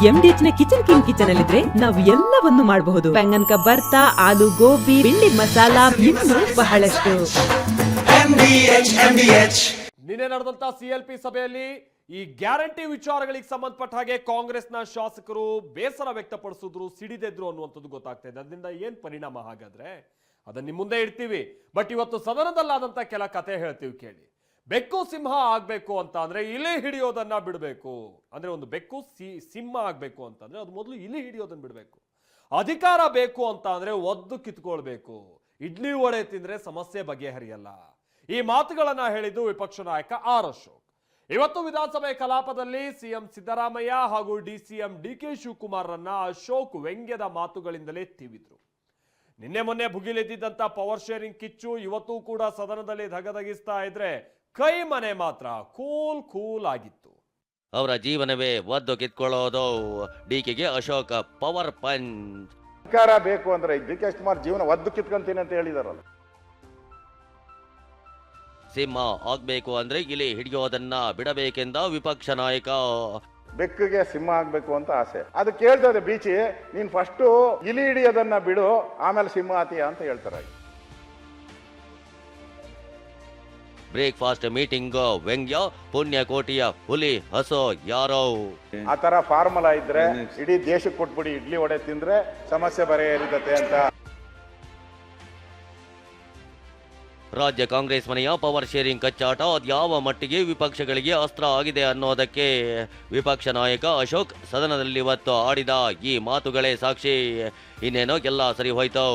MDH ನ kitchen ಅಲ್ಲಿದ್ರೆ ನಾವು ಎಲ್ಲವನ್ನು ಮಾಡಬಹುದು. ಬೆಂಗನ್ ಕಾ ಬರ್ತಾ, ಆಲೂ ಗೋಬಿ, ಭಿಂಡಿ ಮಸಾಲಾ, ಇನ್ನೂ ಬಹಳಷ್ಟು. ನಿನ್ನೆ ನಡೆದಂತ CLP ಸಭೆಯಲ್ಲಿ ಈ ಗ್ಯಾರಂಟಿ ವಿಚಾರಗಳಿಗೆ ಸಂಬಂಧಪಟ್ಟ ಹಾಗೆ ಕಾಂಗ್ರೆಸ್ನ ಶಾಸಕರು ಬೇಸರ ವ್ಯಕ್ತಪಡಿಸಿದ್ರು, ಸಿಡಿದೆದ್ರು ಅನ್ನುವಂಥದ್ದು ಗೊತ್ತಾಗ್ತಾ ಇದೆ. ಅದರಿಂದ ಏನ್ ಪರಿಣಾಮ ಹಾಗಾದ್ರೆ ಅದನ್ನ ನಿಮ್ಮ ಮುಂದೆ ಇಡ್ತೀವಿ. ಬಟ್ ಇವತ್ತು ಸದನದಲ್ಲಾದಂತ ಕೆಲ ಕತೆ ಹೇಳ್ತೀವಿ ಕೇಳಿ. ಬೆಕ್ಕು ಸಿಂಹ ಆಗ್ಬೇಕು ಅಂತ ಅಂದ್ರೆ ಇಲಿ ಹಿಡಿಯೋದನ್ನ ಬಿಡಬೇಕು. ಅಂದ್ರೆ ಒಂದು ಬೆಕ್ಕು ಸಿಂಹ ಆಗ್ಬೇಕು ಅಂತಂದ್ರೆ ಅದು ಮೊದಲು ಇಲಿ ಹಿಡಿಯೋದನ್ನ ಬಿಡಬೇಕು. ಅಧಿಕಾರ ಬೇಕು ಅಂತ ಅಂದ್ರೆ ಒದ್ದು ಕಿತ್ಕೊಳ್ಬೇಕು. ಇಡ್ಲಿ ವಡೆ ತಿಂದ್ರೆ ಸಮಸ್ಯೆ ಬಗೆಹರಿಯಲ್ಲ. ಈ ಮಾತುಗಳನ್ನ ಹೇಳಿದ್ದು ವಿಪಕ್ಷ ನಾಯಕ ಆರ್ ಅಶೋಕ್. ಇವತ್ತು ವಿಧಾನಸಭೆ ಕಲಾಪದಲ್ಲಿ ಸಿಎಂ ಸಿದ್ದರಾಮಯ್ಯ ಹಾಗೂ DCM DK ಶಿವಕುಮಾರ್ರನ್ನ ಅಶೋಕ್ ವ್ಯಂಗ್ಯದ ಮಾತುಗಳಿಂದಲೇ ತಿವಿದ್ರು. ನಿನ್ನೆ ಮೊನ್ನೆ ಭುಗಿಲೆದ್ದಿದ್ದಂತ ಪವರ್ ಶೇರಿಂಗ್ ಕಿಚ್ಚು ಇವತ್ತು ಕೂಡ ಸದನದಲ್ಲಿ ಧಗಧಗಿಸ್ತಾ ಇದ್ರೆ ಕೈ ಮನೆ ಮಾತ್ರ ಕೂಲ್ ಆಗಿತ್ತು. ಅವರ ಜೀವನವೇ ಒದ್ದು ಕಿತ್ಕೊಳ್ಳೋದು. DKಗೆ ಅಶೋಕ್ ಪವರ್ ಪಂಚ್. ಅಧಿಕಾರ ಬೇಕು ಅಂದ್ರೆ DK ಶಿವಕುಮಾರ್ ಜೀವನ ಒದ್ದು ಕಿತ್ಕೊಂತೀನಿ ಅಂತ ಹೇಳಿದಾರಲ್ಲ. ಸಿಂಹ ಆಗ್ಬೇಕು ಅಂದ್ರೆ ಇಲಿ ಹಿಡಿಯೋದನ್ನ ಬಿಡಬೇಕೆಂದ ವಿಪಕ್ಷ ನಾಯಕ. ಬೆಕ್ಕಿಗೆ ಸಿಂಹ ಆಗ್ಬೇಕು ಅಂತ ಆಸೆ. ಅದು ಕೇಳ್ತದೆ ಬೀಚಿ, ನೀನ್ ಫಸ್ಟ್ ಇಲಿ ಹಿಡಿಯೋದನ್ನ ಬಿಡು, ಆಮೇಲೆ ಸಿಂಹ ಆತೀಯ ಅಂತ ಹೇಳ್ತಾರೆ. ಬ್ರೇಕ್ಫಾಸ್ಟ್ ಮೀಟಿಂಗ್ ವ್ಯಂಗ್ಯ, ಪುಣ್ಯಕೋಟಿಯ ಹುಲಿ ಹಸೋ ಯಾರೋ. ಆ ತರ ಫಾರ್ಮುಲಾ ಇದ್ರೆ ಇಡೀ ದೇಶಕ್ಕೆ ಕೊಟ್ಬಿಡಿ, ಇಡ್ಲಿ ವಡೆ ತಿಂದ್ರೆ ಸಮಸ್ಯೆ ಬಗೆಹರಿತತೆ ಅಂತ. ರಾಜ್ಯ ಕಾಂಗ್ರೆಸ್ ಮನೆಯ ಪವರ್ ಶೇರಿಂಗ್ ಕಚ್ಚಾಟ ಅದ್ಯಾವ ಮಟ್ಟಿಗೆ ವಿಪಕ್ಷಗಳಿಗೆ ಅಸ್ತ್ರ ಆಗಿದೆ ಅನ್ನೋದಕ್ಕೆ ವಿಪಕ್ಷ ನಾಯಕ ಅಶೋಕ್ ಸದನದಲ್ಲಿ ಇವತ್ತು ಆಡಿದ ಈ ಮಾತುಗಳೇ ಸಾಕ್ಷಿ. ಇನ್ನೇನೋ ಎಲ್ಲ ಸರಿ ಹೋಯ್ತು.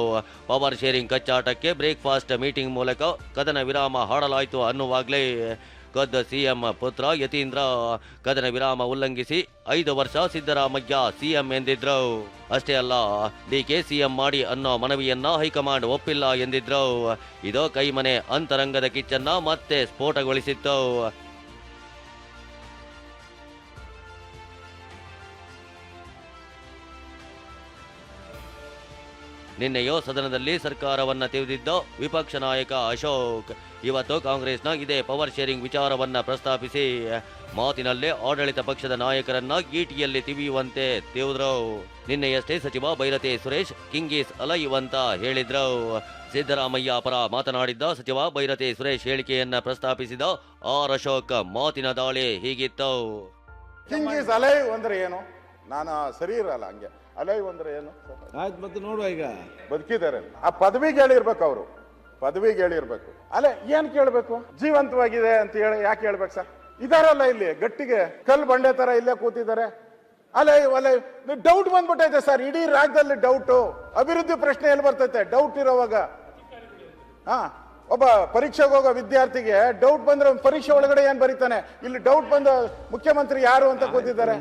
ಪವರ್ ಶೇರಿಂಗ್ ಕಚ್ಚಾಟಕ್ಕೆ ಬ್ರೇಕ್ಫಾಸ್ಟ್ ಮೀಟಿಂಗ್ ಮೂಲಕ ಕದನ ವಿರಾಮ ಹಾಡಲಾಯಿತು ಅನ್ನುವಾಗಲೇ ಖುದ್ದು CM ಪುತ್ರ ಯತೀಂದ್ರ ಕದನ ವಿರಾಮ ಉಲ್ಲಂಘಿಸಿ 5 ವರ್ಷ ಸಿದ್ದರಾಮಯ್ಯ CM ಎಂದಿದ್ರು. ಅಷ್ಟೇ ಅಲ್ಲ, DK CM ಮಾಡಿ ಅನ್ನೋ ಮನವಿಯನ್ನ ಹೈಕಮಾಂಡ್ ಒಪ್ಪಿಲ್ಲ ಎಂದಿದ್ರು. ಇದು ಕೈಮನೆ ಅಂತರಂಗದ ಕಿಚ್ಚನ್ನ ಮತ್ತೆ ಸ್ಫೋಟಗೊಳಿಸಿತ್ತು. ನಿನ್ನೆಯೋ ಸದನದಲ್ಲಿ ಸರ್ಕಾರವನ್ನ ತಿವಿದಿದ್ದ ವಿಪಕ್ಷ ನಾಯಕ ಅಶೋಕ್ ಇವತ್ತು ಕಾಂಗ್ರೆಸ್ನ ಇದೇ ಪವರ್ ಶೇರಿಂಗ್ ವಿಚಾರವನ್ನ ಪ್ರಸ್ತಾಪಿಸಿ ಮಾತಿನಲ್ಲೇ ಆಡಳಿತ ಪಕ್ಷದ ನಾಯಕರನ್ನ ಈಟಿಯಲ್ಲಿ ತಿವಿಯುವಂತೆ ತಿವಿದ್ರು. ನಿನ್ನೆಯಷ್ಟೇ ಸಚಿವ ಬೈರತಿ ಸುರೇಶ್ ಕಿಂಗೀಸ್ ಅಲಯುವಂತ ಹೇಳಿದ್ರು. ಸಿದ್ದರಾಮಯ್ಯ ಪರ ಮಾತನಾಡಿದ್ದ ಸಚಿವ ಬೈರತಿ ಸುರೇಶ್ ಹೇಳಿಕೆಯನ್ನ ಪ್ರಸ್ತಾಪಿಸಿದ ಆರ್ ಅಶೋಕ್ ಮಾತಿನ ದಾಳಿ ಹೀಗಿತ್ತು. ಕಿಂಗೀಸ್ ಅಲೈವ್ ಅಂದ್ರೆ ಏನು? ನಾನು ಸರಿ ಇರಲ್ಲ ಹಂಗೆ. ಅಲೈವ್ ಅಂದ್ರೆ ಏನು? ಆಯ್ತು, ಮತ್ತೆ ನೋಡುವ. ಈಗ ಬದುಕಿದ್ದಾರೆ, ಆ ಪದವಿಗೆ ಹೇಳಿರ್ಬೇಕು, ಅವರು ಪದವಿಗೆ ಹೇಳಿರ್ಬೇಕು. ಅಲ್ಲೇ ಏನ್ ಕೇಳ್ಬೇಕು? ಜೀವಂತವಾಗಿದೆ ಅಂತ ಹೇಳಿ ಯಾಕೆ ಹೇಳ್ಬೇಕು ಸರ್? ಇದಾರಲ್ಲ ಇಲ್ಲಿ ಗಟ್ಟಿಗೆ ಕಲ್ ಬಂಡೆ ತರ ಇಲ್ಲೇ ಕೂತಿದ್ದಾರೆ. ಅಲ್ಲೇ ಡೌಟ್ ಬಂದ್ಬಿಟ್ಟೈತೆ ಸರ್, ಇಡೀ ರಾಜ್ಯದಲ್ಲಿ ಡೌಟು. ಅಭಿವೃದ್ಧಿ ಪ್ರಶ್ನೆ ಎಲ್ಲಿ ಬರ್ತೈತೆ ಡೌಟ್ ಇರೋವಾಗ? ಒಬ್ಬ ಪರೀಕ್ಷೆಗೆ ಹೋಗೋ ವಿದ್ಯಾರ್ಥಿಗೆ ಡೌಟ್ ಬಂದ್ರೆ ಪರೀಕ್ಷೆ ಒಳಗಡೆ ಏನ್ ಬರೀತಾನೆ? ಇಲ್ಲಿ ಡೌಟ್ ಬಂದ ಮುಖ್ಯಮಂತ್ರಿ ಯಾರು ಅಂತ ಕೂತಿದ್ದಾರೆ.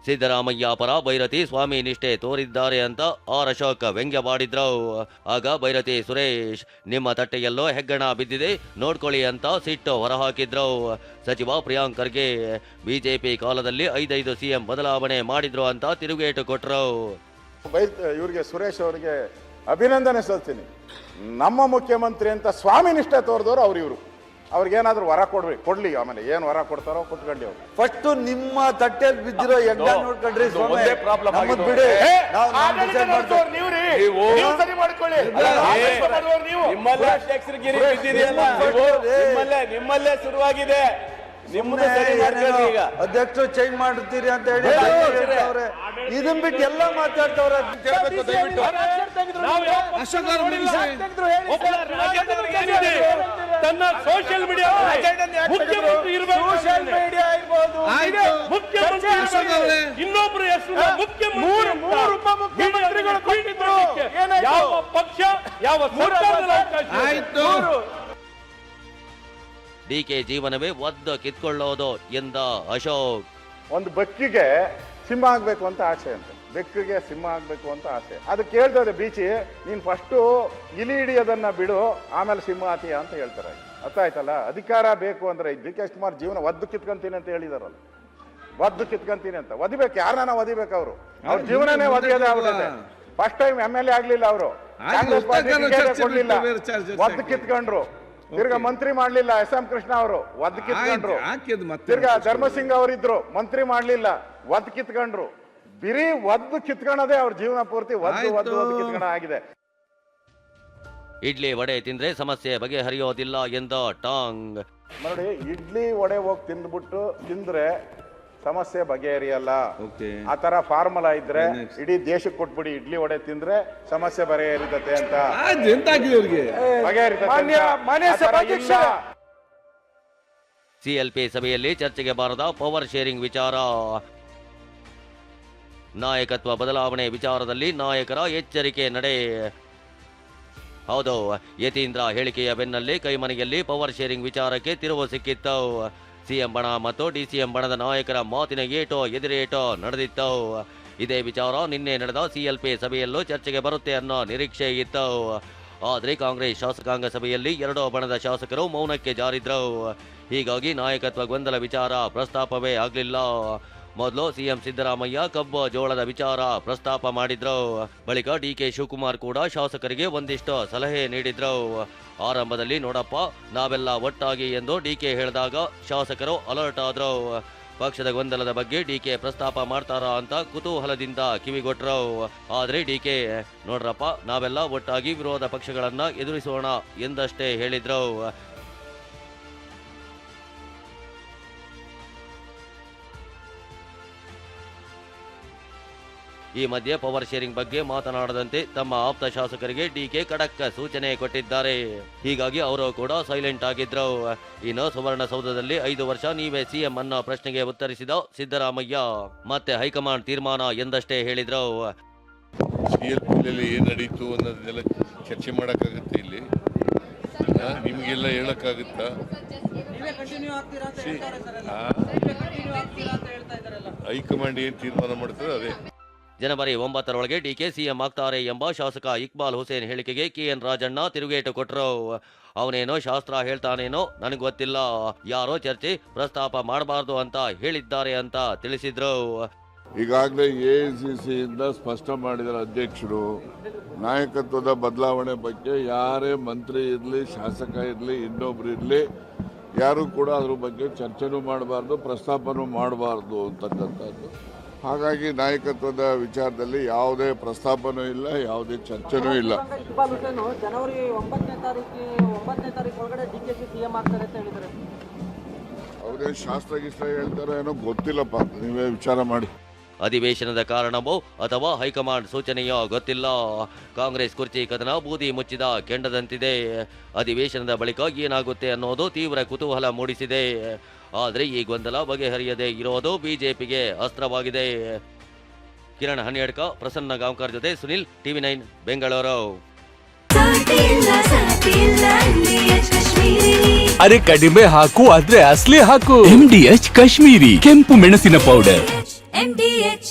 ಸಿದ್ದರಾಮಯ್ಯ ಪರ ಬೈರತಿ ಸ್ವಾಮಿ ನಿಷ್ಠೆ ತೋರಿದ್ದಾರೆ ಅಂತ ಆರ್ ಅಶೋಕ್ ವ್ಯಂಗ್ಯವಾಡಿದ್ರು. ಆಗ ಬೈರತಿ ಸುರೇಶ್ ನಿಮ್ಮ ತಟ್ಟೆಯಲ್ಲೋ ಹೆಗ್ಗಣ ಬಿದ್ದಿದೆ ನೋಡ್ಕೊಳ್ಳಿ ಅಂತ ಸಿಟ್ಟು ಹೊರಹಾಕಿದ್ರು. ಸಚಿವ ಪ್ರಿಯಾಂಕ್ ಖರ್ಗೆ ಬಿಜೆಪಿ ಕಾಲದಲ್ಲಿ 5 CM ಬದಲಾವಣೆ ಮಾಡಿದ್ರು ಅಂತ ತಿರುಗೇಟು ಕೊಟ್ರು. ಇವ್ರಿಗೆ ಸುರೇಶ್ ಅವರಿಗೆ ಅಭಿನಂದನೆ ಸಲ್ತೀನಿ. ನಮ್ಮ ಮುಖ್ಯಮಂತ್ರಿ ಅಂತ ಸ್ವಾಮಿ ನಿಷ್ಠೆ ತೋರಿದವರು ಇವರು. ಅವ್ರಿಗೇನಾದ್ರೂ ವರ ಕೊಡ್ಲಿ, ಆಮೇಲೆ ಏನ್ ವರ ಕೊಡ್ತಾರೋ ಕೊಟ್ಕೊಳ್ಳಿ. ಅವ್ರು ಫಸ್ಟ್ ನಿಮ್ಮ ತಟ್ಟೆಯಲ್ಲಿ ಬಿದ್ದಿರೋ ಹೆಗ್ಗ ನೋಡ್ಕೊಂಡ್ರಿ. ನಿಮ್ಮಲ್ಲೇ ಶುರುವಾಗಿದೆ. ಅಧ್ಯಕ್ಷರು ಚೇಂಜ್ ಮಾಡುತ್ತೀರಿ ಅಂತ ಹೇಳಿ ಇದನ್ ಬಿಟ್ಟು ಎಲ್ಲ ಮಾತಾಡ್ತವ್ರೆ. ತನ್ನ ಸೋಷಿಯಲ್ ಮೀಡಿಯಾ ಇನ್ನೊಬ್ರು ಹೆಸರು ಮುಖ್ಯಮಂತ್ರಿಗಳು ಯಾವ ಪಕ್ಷ ಯಾವ DK ಜೀವನವೇ ಒದ್ದು ಕಿತ್ಕೊಳ್ಳೋದು ಎಂದ ಅಶೋಕ್. ಒಂದು ಬೆಕ್ಕಿಗೆ ಸಿಂಹ ಆಗ್ಬೇಕು ಅಂತ ಆಸೆ ಅಂತ, ಬೆಕ್ಕಿಗೆ ಸಿಂಹ ಆಗ್ಬೇಕು ಅಂತ ಆಸೆ. ಅದು ಕೇಳ್ತದೆ ಬೀಚಿ, ನೀನ್ ಫಸ್ಟ್ ಇಲಿ ಹಿಡಿಯೋದನ್ನ ಬಿಡು, ಆಮೇಲೆ ಸಿಂಹ ಆತೀಯ ಅಂತ ಹೇಳ್ತಾರೆ. ಅರ್ಥ ಆಯ್ತಲ್ಲ? ಅಧಿಕಾರ ಬೇಕು ಅಂದ್ರೆ DK ಶಿವಕುಮಾರ್ ಜೀವನ ಒದ್ದು ಕಿತ್ಕೊಂತೀನಿ ಅಂತ ಹೇಳಿದಾರಲ್ಲ. ಒದ್ದು ಕಿತ್ಕೊಂತೀನಿ ಅಂತ ಒದಿಬೇಕು, ಯಾರನ್ನ ಒದಿಬೇಕು? ಅವ್ರ ಜೀವನನೇ ಒದಿಯೋದೇ ಆಗ್ಬಿಟ್ಟಿದೆ. ಫಸ್ಟ್ ಟೈಮ್ MLA ಆಗ್ಲಿಲ್ಲ ಅವರು, ಕಾಂಗ್ರೆಸ್ ಪಾರ್ಟಿ ಕೊಡ್ಲಿಲ್ಲ, ಒದ್ದು ಕಿತ್ಕೊಂಡ್ರು. ತಿರ್ಗಾ ಮಂತ್ರಿ ಮಾಡ್ಲಿಲ್ಲ SM ಕೃಷ್ಣ ಅವರು ಒದ್ ಕಿತ್ಕೊಂಡ್ರು. ಹಾಕಿದ್ ಮತ್ತೆ ತಿರ್ಗಾ ಧರ್ಮಸಿಂಗ್ ಅವರಿದ್ರು, ಮಂತ್ರಿ ಮಾಡ್ಲಿಲ್ಲ, ಒದ್ ಕಿತ್ಕೊಂಡ್ರು. ಬಿರಿ ಒದ್ದು ಕಿತ್ಕೊಳ್ಳೋದೇ ಅವ್ರ ಜೀವನ ಪೂರ್ತಿ ಒದ್ದು ಕಿತ್ಕೊಂಡ ಆಗಿದೆ. ಇಡ್ಲಿ ವಡೆ ತಿಂದ್ರೆ ಸಮಸ್ಯೆ ಬಗೆಹರಿಯೋದಿಲ್ಲ ಎಂದ ಟಾಂಗ್. ನೋಡಿ, ಇಡ್ಲಿ ವಡೆ ಹೋಗಿ ತಿಂದ್ರೆ ಸಮಸ್ಯೆ ಬಗೆಹರಿಯಲ್ಲ. ಆ ತರ ಫಾರ್ಮುಲಾ ಇದ್ರೆ ಇಡೀ ದೇಶಕ್ಕೆ ಕೊಟ್ಬಿಡಿ, ಇಡ್ಲಿ ವಡೆ ತಿಂದ್ರೆ ಸಮಸ್ಯೆ ಬಗೆಹರಿತತೆ ಅಂತ. ಸಿಎಲ್ಪಿ ಸಭೆಯಲ್ಲಿ ಚರ್ಚೆಗೆ ಬಾರದ ಪವರ್ ಶೇರಿಂಗ್ ವಿಚಾರ. ನಾಯಕತ್ವ ಬದಲಾವಣೆ ವಿಚಾರದಲ್ಲಿ ನಾಯಕರ ಎಚ್ಚರಿಕೆ ನಡೆ. ಹೌದು, ಯತೀಂದ್ರ ಹೇಳಿಕೆಯ ಬೆನ್ನಲ್ಲೇ ಕೈಮನೆಯಲ್ಲಿ ಪವರ್ ಶೇರಿಂಗ್ ವಿಚಾರಕ್ಕೆ ತಿರುವು ಸಿಕ್ಕಿತ್ತು. ಸಿಎಂ ಬಣ ಮತ್ತು ಡಿಸಿಎಂ ಬಣದ ನಾಯಕರ ಮಾತಿನ ಏಟೋ ಎದುರೇಟೋ ನಡೆದಿತ್ತು. ಇದೇ ವಿಚಾರ ನಿನ್ನೆ ನಡೆದ ಸಿಎಲ್ಪಿ ಸಭೆಯಲ್ಲೂ ಚರ್ಚೆಗೆ ಬರುತ್ತೆ ಅನ್ನೋ ನಿರೀಕ್ಷೆ ಇತ್ತು. ಆದರೆ ಕಾಂಗ್ರೆಸ್ ಶಾಸಕಾಂಗ ಸಭೆಯಲ್ಲಿ ಎರಡೂ ಬಣದ ಶಾಸಕರು ಮೌನಕ್ಕೆ ಜಾರಿದ್ರು. ಹೀಗಾಗಿ ನಾಯಕತ್ವ ಗೊಂದಲ ವಿಚಾರ ಪ್ರಸ್ತಾಪವೇ ಆಗಲಿಲ್ಲ. ಮೊದಲು ಸಿಎಂ ಸಿದ್ದರಾಮಯ್ಯ ಕಬ್ಬು ಜೋಳದ ವಿಚಾರ ಪ್ರಸ್ತಾಪ ಮಾಡಿದ್ರು. ಬಳಿಕ DK ಶಿವಕುಮಾರ್ ಕೂಡ ಶಾಸಕರಿಗೆ ಒಂದಿಷ್ಟು ಸಲಹೆ ನೀಡಿದ್ರು. ಆರಂಭದಲ್ಲಿ ನೋಡಪ್ಪ ನಾವೆಲ್ಲ ಒಟ್ಟಾಗಿ ಎಂದು DK ಹೇಳಿದಾಗ ಶಾಸಕರು ಅಲರ್ಟ್ ಆದ್ರು. ಪಕ್ಷದ ಗೊಂದಲದ ಬಗ್ಗೆ DK ಪ್ರಸ್ತಾಪ ಮಾಡ್ತಾರಾ ಅಂತ ಕುತೂಹಲದಿಂದ ಕಿವಿಗೊಟ್ರು. ಆದ್ರೆ DK ನೋಡ್ರಪ್ಪ ನಾವೆಲ್ಲ ಒಟ್ಟಾಗಿ ವಿರೋಧ ಪಕ್ಷಗಳನ್ನ ಎದುರಿಸೋಣ ಎಂದಷ್ಟೇ ಹೇಳಿದ್ರು. ಈ ಮಧ್ಯೆ ಪವರ್ ಶೇರಿಂಗ್ ಬಗ್ಗೆ ಮಾತನಾಡದಂತೆ ತಮ್ಮ ಆಪ್ತ ಶಾಸಕರಿಗೆ DK ಖಡಕ್ ಸೂಚನೆ ಕೊಟ್ಟಿದ್ದಾರೆ. ಹೀಗಾಗಿ ಅವರು ಕೂಡ ಸೈಲೆಂಟ್ ಆಗಿದ್ರು. ಇನ್ನು ಸುವರ್ಣಸೌಧದಲ್ಲಿ 5 ವರ್ಷ ನೀವೇ ಸಿಎಂ ಅನ್ನೋ ಪ್ರಶ್ನೆಗೆ ಉತ್ತರಿಸಿದ ಸಿದ್ದರಾಮಯ್ಯ ಮತ್ತೆ ಹೈಕಮಾಂಡ್ ತೀರ್ಮಾನ ಎಂದಷ್ಟೇ ಹೇಳಿದ್ರು. CLPಯಲ್ಲಿ ಏನು ನಡೀತು ಅನ್ನೋದನ್ನೆಲ್ಲ ಚರ್ಚೆ ಮಾಡೋಕ್ಕಾಗುತ್ತೆ ಇಲ್ಲಿ, ನಿಮಗೆಲ್ಲ ಹೇಳಕ್ಕಾಗುತ್ತಾ? ಹೈಕಮಾಂಡ್ ಏನು ತೀರ್ಮಾನ ಮಾಡ್ತದೆ ಅದೇ. ಜನವರಿ 9ರೊಳಗೆ DK ಸಿಎಂ ಆಗ್ತಾರೆ ಎಂಬ ಶಾಸಕ ಇಕ್ಬಾಲ್ ಹುಸೇನ್ ಹೇಳಿಕೆಗೆ KN ರಾಜಣ್ಣ ತಿರುಗೇಟು ಕೊಟ್ಟರು. ಅವನೇನೋ ಶಾಸ್ತ್ರ ಹೇಳ್ತಾನೇನೋ ನನಗೆ ಗೊತ್ತಿಲ್ಲ, ಯಾರೋ ಚರ್ಚೆ ಪ್ರಸ್ತಾಪ ಮಾಡಬಾರ್ದು ಅಂತ ಹೇಳಿದ್ದಾರೆ ಅಂತ ತಿಳಿಸಿದ್ರು. ಈಗಾಗಲೇ AICC ಇಂದ ಸ್ಪಷ್ಟ ಮಾಡಿದ ಅಧ್ಯಕ್ಷರು, ನಾಯಕತ್ವದ ಬದಲಾವಣೆ ಬಗ್ಗೆ ಯಾರೇ ಮಂತ್ರಿ ಇರಲಿ, ಶಾಸಕ ಇರಲಿ, ಇನ್ನೊಬ್ರು ಇರಲಿ, ಯಾರು ಕೂಡ ಅದ್ರ ಬಗ್ಗೆ ಚರ್ಚೆನೂ ಮಾಡಬಾರ್ದು, ಪ್ರಸ್ತಾಪನೂ ಮಾಡಬಾರ್ದು ಅಂತಕ್ಕಂಥದ್ದು. ಹಾಗಾಗಿ ನಾಯಕತ್ವದ ವಿಚಾರದಲ್ಲಿ ಯಾವುದೇ ಪ್ರಸ್ತಾಪನೂ ಇಲ್ಲ, ಯಾವುದೇ ಚರ್ಚೆನೂ ಇಲ್ಲ. ಜನವರಿ 9ನೇ ತಾರೀಕು ಒಳಗಡೆ DK ಸಿಎಂ ಆಗ್ತಾರೆ ಅಂತ ಹೇಳಿದ್ದಾರೆ. ಅವ್ರೇನು ಶಾಸ್ತ್ರ ಹೇಳ್ತಾರೆ ಏನೋ ಗೊತ್ತಿಲ್ಲಪ್ಪ, ನೀವೇ ವಿಚಾರ ಮಾಡಿ. ಅಧಿವೇಶನದ ಕಾರಣವೋ ಅಥವಾ ಹೈಕಮಾಂಡ್ ಸೂಚನೆಯೋ ಗೊತ್ತಿಲ್ಲ. ಕಾಂಗ್ರೆಸ್ ಕುರ್ಚಿ ಕದನ ಬೂದಿ ಮುಚ್ಚಿದ ಕೆಂಡದಂತಿದೆ. ಅಧಿವೇಶನದ ಬಳಿಕ ಏನಾಗುತ್ತೆ ಅನ್ನೋದು ತೀವ್ರ ಕುತೂಹಲ ಮೂಡಿಸಿದೆ. ಆದರೆ ಈ ಗೊಂದಲ ಬಗೆಹರಿಯದೆ ಇರೋದು ಬಿಜೆಪಿಗೆ ಅಸ್ತ್ರವಾಗಿದೆ. ಕಿರಣ್ ಹನ್ಯಡ್ಕ, ಪ್ರಸನ್ನ ಗಾಂವ್ಕರ್ ಜೊತೆ ಸುನಿಲ್, TV9 ಬೆಂಗಳೂರು. ಅರೆ ಕಡಿಮೆ ಹಾಕು ಆದ್ರೆ ಅಸಲಿ ಹಾಕು. MDH ಕಾಶ್ಮೀರಿ ಕೆಂಪು ಮೆಣಸಿನ ಪೌಡರ್. MDH